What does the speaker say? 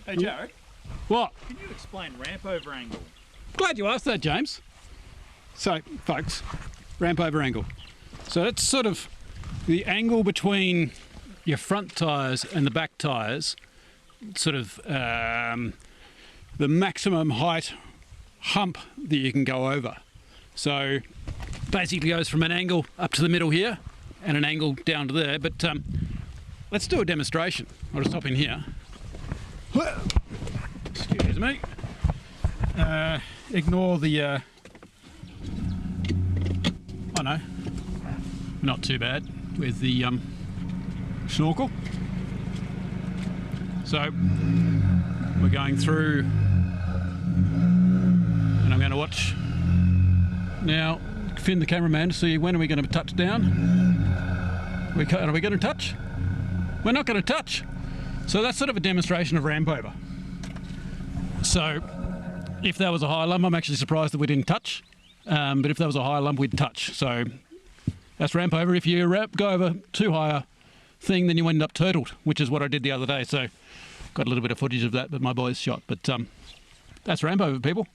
Hey Jared, What? can you explain ramp over angle? Glad you asked that, James. So, folks, ramp over angle. So that's sort of the angle between your front tyres and the back tyres, sort of the maximum height hump that you can go over. So basically goes from an angle up to the middle here and an angle down to there. But let's do a demonstration. I'll just hop in here. Excuse me. Ignore the oh no, not too bad with the snorkel. So we're going through, and I'm going to watch now. Finn, the cameraman, to see when are we going to touch down. Are we going to touch? We're not going to touch. So that's sort of a demonstration of ramp over. So if that was a high lump, I'm actually surprised that we didn't touch. But if that was a high lump, we'd touch. So that's ramp over. If you go over too high a thing, then you end up turtled, which is what I did the other day. So got a little bit of footage of that, but my boys shot. But that's ramp over, people.